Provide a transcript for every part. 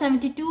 72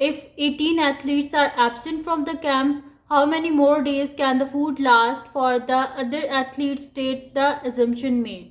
If 18 athletes are absent from the camp, how many more days can the food last for the other athletes? State the assumption made.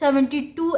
72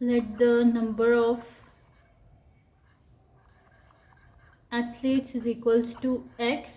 Let the number of athletes is equals to x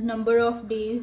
number of days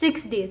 6 days.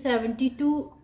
72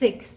6.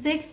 6.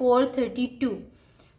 432.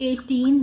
18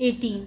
18.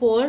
4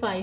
5.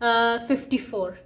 54.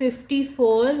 54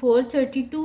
432.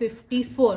54.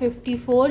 54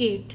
8.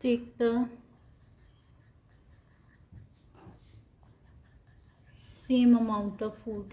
take the same amount of food.